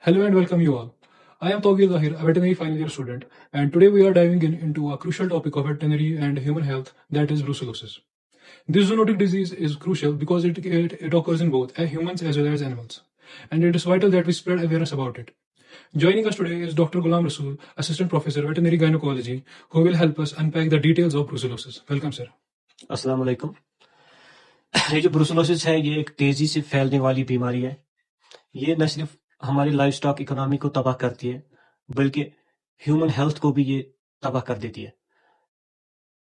Hello and welcome you all. I am Tawgir Zahir, a veterinary final year student, and today we are diving into a crucial topic of veterinary and human health, that is brucellosis. This zoonotic disease is crucial because it occurs in both humans as well as animals, and it is vital that we spread awareness about it. Joining us today is Dr. Ghulam Rasool, Assistant Professor, Veterinary Gynecology, who will help us unpack the details of brucellosis. Welcome, sir. अस्सलाम वालेकुम। ये जो ब्रुसलोसिस है ये एक तेजी से फैलने वाली बीमारी है। ये न सिर्फ हमारी लाइफ स्टॉक इकोनॉमी को तबाह करती है बल्कि ह्यूमन हेल्थ को भी ये तबाह कर देती है।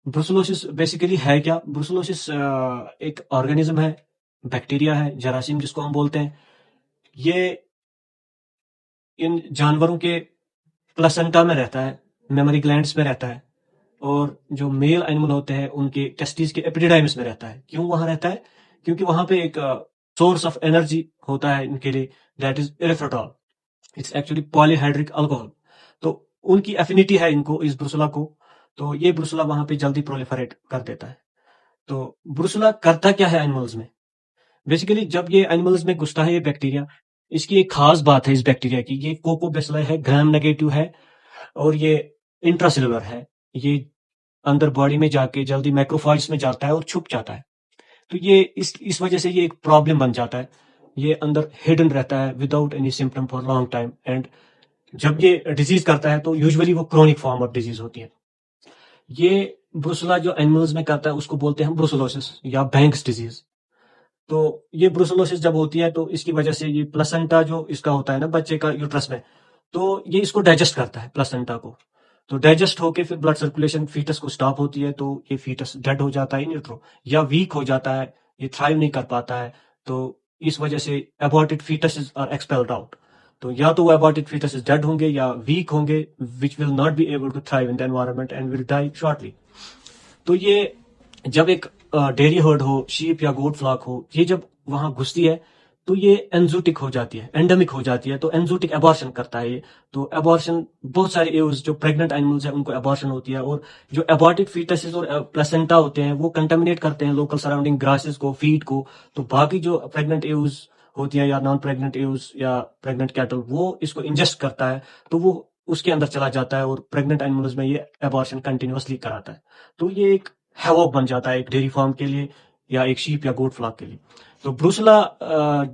ब्रुसलोसिस बेसिकली है क्या? ब्रुसलोसिस एक ऑर्गेनिज्म है, बैक्टीरिया है, जरासीम जिसको हम बोलते हैं। ये इन जानवरों के प्लेसेंटा में रहता है, मेमोरी ग्लैंड्स में रहता है और जो मेल एनिमल होते हैं उनके टेस्टिस के एपिडिडाइमिस में रहता है। क्यों वहां रहता है? क्योंकि वहां पे एक सोर्स ऑफ एनर्जी होता है इनके लिए, that is erythritol. It's actually polyhydric alcohol. तो उनकी एफिनिटी है इनको, इस ब्रुसुला को, तो ये ब्रुसुला वहां पे जल्दी प्रोलिफरेट कर देता है। तो ब्रुसुला करता क्या है एनिमल्स में? बेसिकली जब ये एनिमल्स में घुसता है ये बैक्टीरिया, इसकी एक खास बात है इस बैक्टीरिया की, ये कोकोबैसिलाई है, ग्राम नेगेटिव है और ये इंट्रासेलुलर है। ये अंदर बॉडी में जाके जल्दी मैक्रोफाइल्स में जाता है और छुप जाता है। तो ये इस वजह से ये एक प्रॉब्लम बन जाता है। ये अंदर हिडन रहता है without any symptom for long time, and जब ये डिजीज करता है तो यूजुअली वो क्रोनिक फॉर्म ऑफ डिजीज होती है। ये ब्रुसुला जो एनिमल्स में करता है उसको बोलते हैं ब्रुसुलोसिस या बैंक्स डिजीज। तो ये ब्रुसुलोसिस जब होती है तो इसकी वजह से ये प्लेसेंटा जो इसका होता है ना बच्चे का यूट्रस में, तो ये इसको डाइजेस्ट करता है प्लेसेंटा को। तो डाइजेस्ट होके फिर ब्लड सर्कुलेशन फीटस को स्टॉप होती है, तो ये फीटस डेड हो जाता है इन यूट्रो, या वीक हो जाता है, ये थ्राइव नहीं कर पाता है। तो इस वजह से अबॉर्टेड फीटसेस आर एक्सपेल्ड आउट। तो या तो वो अबॉर्टेड फीटसेस डेड होंगे या वीक होंगे, which will not be able to thrive in the environment and will die shortly. तो ये जब एक डेयरी हर्ड हो, शीप या गोट फ्लॉक हो, ये जब वहां घुसती है तो ये एंजूटिक हो जाती है, एंडेमिक हो जाती है। तो एंजूटिक एबॉर्शन करता है ये। तो एबॉर्शन बहुत सारे एव्स जो प्रेग्नेंट एनिमल्स हैं उनको एबॉर्शन होती है, और जो एबॉर्टेड फीटसेस और प्लेसेंटा होते हैं वो कंटेमिनेट करते हैं लोकल सराउंडिंग ग्रासेस को, फीड को। तो बाकी जो प्रेग्नेंट एव्स होती हैं या नॉन प्रेग्नेंट एव्स या प्रेग्नेंट कैटल, वो इसको इंजेस्ट करता है, तो वो उसके अंदर चला जाता है और प्रेग्नेंट एनिमल्स में ये एबॉर्शन कंटिन्यूअसली कराता है। तो ये एक हैवॉक बन जाता है एक डेयरी फार्म के लिए या एक शीप या गोट फ्लॉक के लिए। तो Brucella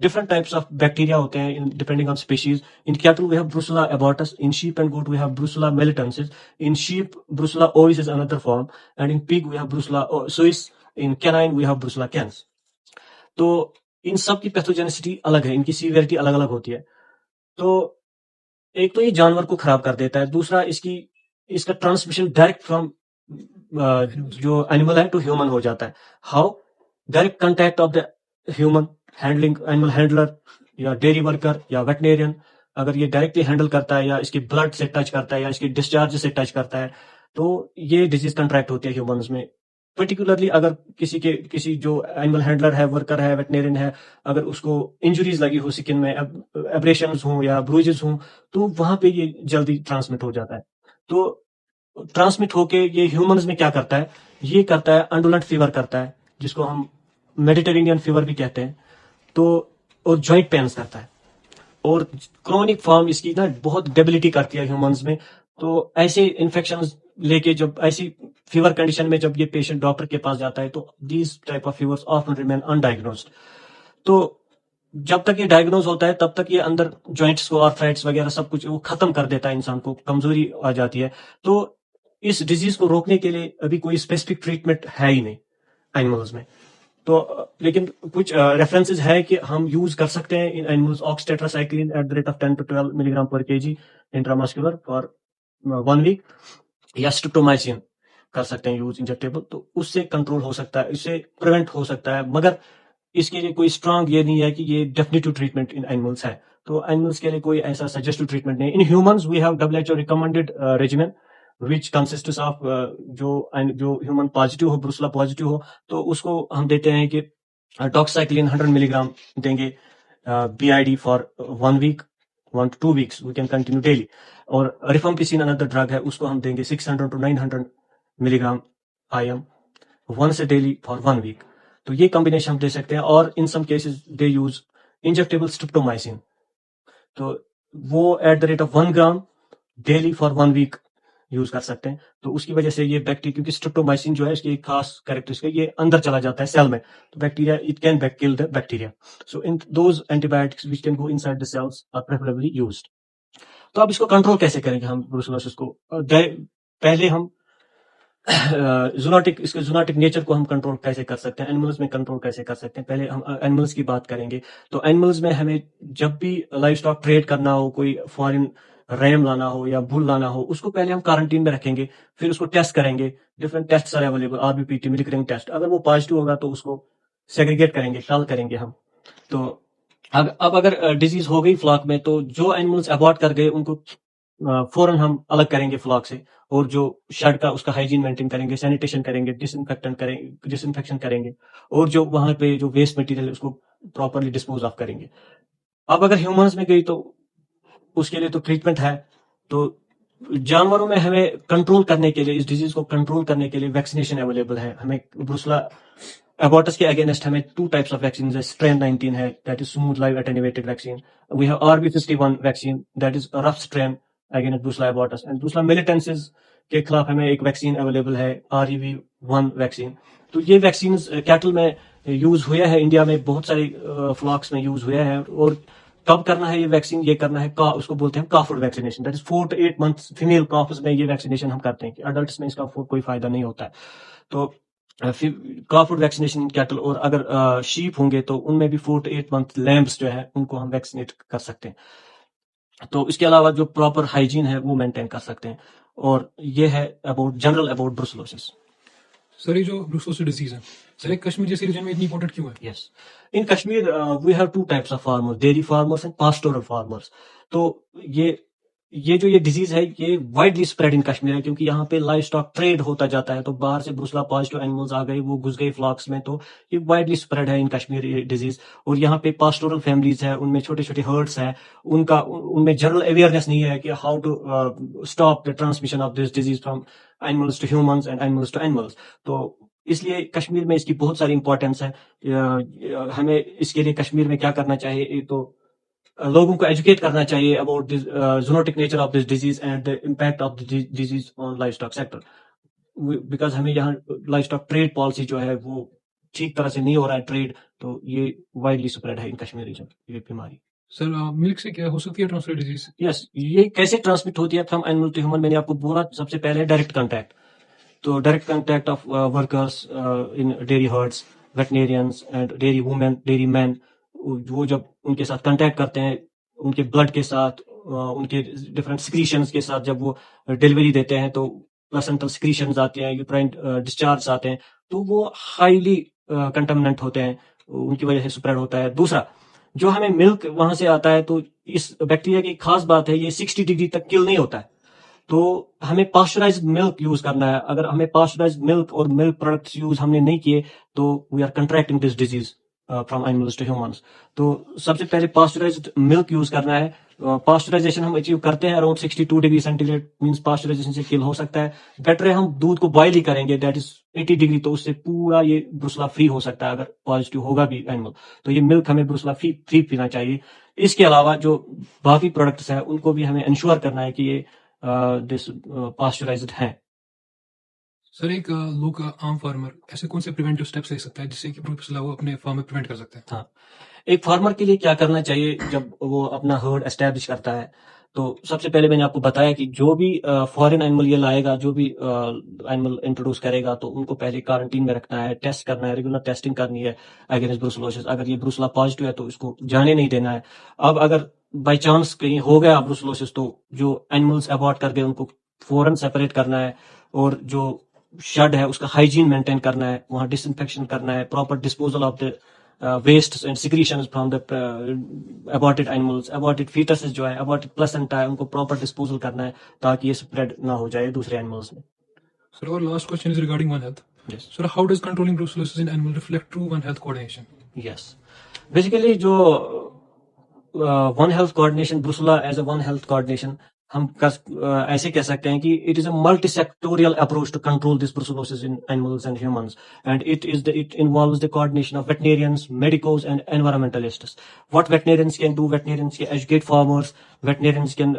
different types of bacteria होते हैं depending on species. In cattle we have Brucella abortus, in sheep and goat we have Brucella melitensis, in sheep Brucella ovis is another form, and in pig we have Brucella suis, in canine we have Brucella canis. तो इन सब की pathogenicity अलग है, इनकी severity अलग अलग होती है। तो एक तो ये जानवर को खराब कर देता है, दूसरा इसका ट्रांसमिशन डायरेक्ट फ्रॉम जो एनिमल है टू ह्यूमन हो जाता है। How? Direct contact of the human handling, animal handler या डेयरी वर्कर या वेटनेरियन, अगर ये डायरेक्टली हैंडल करता है या इसके ब्लड से टच करता है या इसके डिस्चार्ज से टच करता है, तो ये डिजीज कंट्रैक्ट होती है ह्यूमंस में। पर्टिकुलरली अगर किसी जो एनिमल हैंडलर है, वर्कर है, वेटनेरियन है, अगर उसको इंजुरीज लगी हो स्किन में, एब्रेशंस हो या ब्रूजेस हो, तो वहां पे ये जल्दी ट्रांसमिट हो जाता है। तो ट्रांसमिट होके ये ह्यूमंस में क्या करता है? ये करता है अंडुलेंट फीवर करता है, जिसको हम मेडिटेरेनियन फीवर भी कहते हैं। तो और जॉइंट पेन्स करता है, और क्रोनिक फॉर्म इसकी ना बहुत डेबिलिटी करती है ह्यूमंस में। तो ऐसे इन्फेक्शंस लेके जब ऐसी फीवर कंडीशन में जब ये पेशेंट डॉक्टर के पास जाता है, तो these type of fevers often remain undiagnosed. तो जब तक ये डायग्नोज होता है तब तक ये अंदर जॉइंट्स को, आर्थराइट्स वगैरह सब कुछ वो खत्म कर देता है, इंसान को कमजोरी आ जाती है। तो इस डिजीज को रोकने के लिए अभी कोई स्पेसिफिक ट्रीटमेंट है ही नहीं एनिमल्स में। तो लेकिन कुछ रेफरेंसेस है कि हम यूज कर सकते हैं in animals oxytetracycline at the rate of 10 to 12 milligram per KG intramuscular for 1 week, या स्ट्रिप्टोमाइसिन कर सकते हैं यूज इंजेक्टेबल। तो उससे कंट्रोल हो सकता है, इससे प्रिवेंट हो सकता है, मगर इसके लिए कोई स्ट्रांग ये नहीं है कि ये डेफिनेटिव ट्रीटमेंट इन एनिमल्स है। तो एनिमल्स के लिए कोई ऐसा सजेस्टिव ट्रीटमेंट नहीं। In humans we have WHO recommended regimen which consist of जो ह्यूमन पॉजिटिव हो, ब्रुसुला पॉजिटिव हो, तो उसको हम देते हैं कि डॉक्साइक्लिन 100 मिलीग्राम देंगे BID for 1 week, 1 to 2 weeks we can continue daily. और रिफम्पिसिन अनदर ड्रग है, उसको हम देंगे 600 to 900 milligram IM once daily for 1 week. तो ये कॉम्बिनेशन हम दे सकते हैं। और in some cases they use injectable streptomycin. तो वो at the rate of 1 gram daily for 1 week use कर सकते हैं। तो उसकी वजह से ये बैक्टीरिया, क्योंकि स्ट्रेप्टोमाइसिन जो है इसकी एक खास कैरेक्टरिस्टिक है, ये अंदर चला जाता है सेल में, तो bacteria it can kill the bacteria. So in those antibiotics which can go inside the cells are preferably used. तो अब इसको कंट्रोल कैसे करेंगे हम ब्रुसेलोसिस को? पहले हम इसके जूनोटिक नेचर को हम कंट्रोल कैसे कर सकते हैं, एनिमल्स में कंट्रोल कैसे कर सकते हैं। पहले हम एनिमल्स की बात करेंगे। तो एनिमल्स में हमें जब भी लाइव स्टॉक ट्रेड करना हो, कोई फॉरेन रैम लाना हो या बुल लाना हो, उसको पहले हम क्वारंटीन में रखेंगे, फिर उसको टेस्ट करेंगे। Different test are available, RBPT, milk ring test. अगर वो पॉजिटिव होगा तो उसको सेग्रीगेट करेंगे, कॉल करेंगे हम। तो अब अगर डिजीज हो गई फ्लॉक में, तो जो एनिमल्स अबॉर्ट कर गए उनको फौरन हम अलग करेंगे फ्लॉक से, और जो शेड का उसका हाइजीन मेंटेन करेंगे, सैनिटेशन करेंगे, डिसइंफेक्शन करेंगे, और जो वहां पे जो वेस्ट मटेरियल है उसको प्रॉपरली डिस्पोज ऑफ करेंगे। अब अगर ह्यूमंस में गई तो उसके लिए तो ट्रीटमेंट है। तो जानवरों में हमें कंट्रोल करने के लिए, इस डिजीज को कंट्रोल करने के लिए वैक्सीनेशन अवेलेबल है। हमें ब्रुसला एबॉर्टस के अगेंस्ट हमें 2 टाइप्स ऑफ वैक्सीन है। स्ट्रेन 19 है, that is smooth live attenuated vaccine. We have RB51 vaccine, that is rough strain against Brucella abortus. And Brucella melitensis के खिलाफ हमें एक वैक्सीन अवेलेबल है, REV1 वैक्सीन। तो ये वैक्सीन कैटल में यूज हुआ है, इंडिया में बहुत सारे फ्लॉक्स में यूज हुआ है। और कब करना है ये वैक्सीन? ये करना है उसको बोलते हैं calfhood vaccination, that is 4 to 8 months female calves में ये वैक्सीनेशन हम करते हैं। अडल्ट्स में इसका कोई फायदा नहीं होता है। तो काफुड वैक्सीनेशन कैटल, और अगर शीप होंगे तो उनमें भी 4 to 8 month लैम्ब्स जो है उनको हम वैक्सीनेट कर सकते हैं। तो इसके अलावा जो प्रॉपर हाइजीन है वो मेंटेन कर सकते हैं। और ये है जनरल अबाउट ब्रुसेलोसिस। सर ये जो ब्रुसेलोसिस डिजीज है, सर एक कश्मीर जैसे रीजन में इतनी इंपॉर्टेंट क्यों है? Yes. In Kashmir, we have 2 types of farmers, dairy farmers and pastoral farmers. तो ये जो ये डिजीज है ये वाइडली स्प्रेड इन कश्मीर है, क्योंकि यहाँ पे लाइव स्टॉक ट्रेड होता जाता है। तो बाहर से ब्रुसला पॉजिटिव एनिमल्स आ गए, वो घुस गए फ्लॉक्स में, तो ये वाइडली स्प्रेड है इन कश्मीर ये डिजीज। और यहाँ पे पास्टोरल फैमिलीज है, उनमें छोटे छोटे हर्ड्स है, उनमें जनरल अवेयरनेस नहीं है कि how to stop the transmission of this disease from animals to humans and animals to animals. तो इसलिए कश्मीर में इसकी बहुत सारी इंपॉर्टेंस है। हमें इसके लिए कश्मीर में क्या करना चाहिए? एक तो लोगों को एजुकेट करना चाहिए about this zoonotic nature of this disease and the impact of the disease on live stock sector. Because हमें यहाँ लाइव स्टॉक ट्रेड पॉलिसी जो है वो ठीक तरह से नहीं हो रहा है ट्रेड, तो ये वाइडली स्प्रेड है इन कश्मीर रीजन ये बीमारी। सर मिल्क से क्या हो सकती है ट्रांसफर डिजीज? यस, ये कैसे ट्रांसमिट होती है फ्रॉम एनिमल टू ह्यूमन? मैंने आपको बोला सबसे पहले डायरेक्ट कॉन्टैक्ट। तो direct contact of workers in dairy herds, veterinarians and dairy women, dairy man, वो जब उनके साथ कॉन्टैक्ट करते हैं, उनके ब्लड के साथ, उनके डिफरेंट सिक्रीशंस के साथ, जब वो डिलीवरी देते हैं तो प्लेसेंटल सिक्रीशंस आते हैं, यूट्राइन डिस्चार्ज आते हैं, तो वो हाईली कंटामिनेंट होते हैं, उनकी वजह से स्प्रेड होता है। दूसरा, जो हमें मिल्क वहां से आता है, तो इस बैक्टीरिया की खास बात है ये 60 डिग्री तक किल नहीं होता है। तो हमें पास्चराइज्ड मिल्क यूज करना है। अगर हमें पास्चराइज्ड मिल्क और मिल्क प्रोडक्ट्स यूज हमने नहीं किए तो we are contracting this disease from animals to humans. तो सबसे पहले पास्चराइज्ड मिल्क यूज करना है। पास्चराइजेशन हम अचीव करते हैं around 62 degree centigrade, means pasteurization से किल हो सकता है। बेटर है हम दूध को बॉयल ही करेंगे, दैट इज 80 डिग्री, तो उससे पूरा ये ब्रुसला फ्री हो सकता है अगर पॉजिटिव होगा भी एनिमल। तो ये मिल्क हमें ब्रुसला फ्री पीना चाहिए। इसके अलावा जो बाकी प्रोडक्ट्स हैं उनको भी हमें इंश्योर करना है कि ये दिस पास्चराइज्ड है। सर एक लोग आम फार्मर ऐसे कौन से प्रिवेंटिव स्टेप्स ले सकता है जिससे कि ब्रुसला वो अपने फार्म में प्रिवेंट कर सकते हैं? हाँ, एक फार्मर के लिए क्या करना चाहिए जब वो अपना हर्ड एस्टैब्लिश करता है? तो सबसे पहले मैंने आपको बताया कि जो भी फॉरेन एनिमल ये लाएगा, जो भी एनिमल इंट्रोड्यूस करेगा, तो उनको पहले क्वारंटीन में रखना है, टेस्ट करना है, रेगुलर टेस्टिंग करनी है अगेंस्ट ब्रुसलोसिस। अगर ये ब्रुसला पॉजिटिव है तो इसको जाने नहीं देना है। अब अगर बाई चांस कहीं हो गया ब्रुसलोसिस, तो जो एनिमल्स अबॉर्ट कर गए उनको फौरन सेपरेट करना है, और जो शेड है उसका हाइजीन मेंटेन करना है, वहां डिसइंफेक्शन करना है, proper disposal of the waste and secretions from the aborted animals, aborted foetus जो है, अबॉर्टेड प्लेसेंटा है, उनको प्रॉपर डिस्पोजल करना है ताकि ये स्प्रेड ना हो जाए दूसरे एनिमल्स में। Sir, our last question is regarding One Health. Yes. Sir, how does controlling brucellosis in animal reflect true One Health coordination? Yes. Basically, जो One Health coordination, Brucella as a One Health coordination हम ऐसे कह सकते हैं कि it is a multi-sectorial approach to control this brucellosis in animals and humans, and it involves the coordination of veterinarians, medicos, and environmentalists. What veterinarians can do: veterinarians can educate farmers, veterinarians can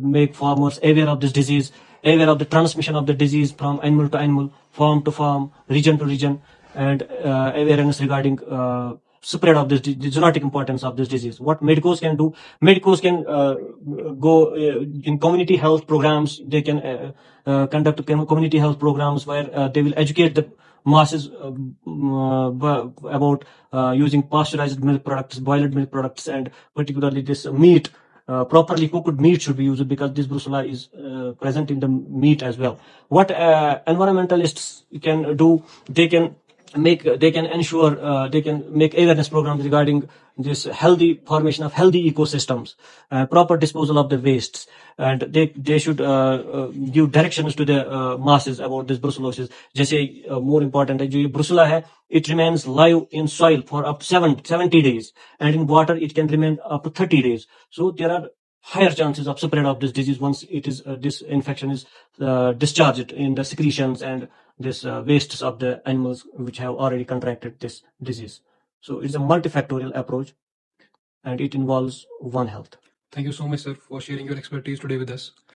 make farmers aware of this disease, aware of the transmission of the disease from animal to animal, farm to farm, region to region, and awareness regarding spread of this, the zoonotic importance of this disease. What medicos can do: medicos can go in community health programs. They can conduct community health programs where they will educate the masses about using pasteurized milk products, boiled milk products, and particularly this meat. Properly cooked meat should be used because this brucella is present in the meat as well. What environmentalists can do: they can ensure, they can make awareness programs regarding this healthy formation of healthy ecosystems, proper disposal of the wastes, and they should give directions to the masses about this brucellosis. जैसे more important है जो ये brucella है, it remains live in soil for up to 70 days, and in water it can remain up to 30 days. So there are higher chances of spread of this disease once it is this infection is discharged in the secretions and this wastes of the animals which have already contracted this disease. So it's a multifactorial approach, and it involves One Health. Thank you so much, sir, for sharing your expertise today with us.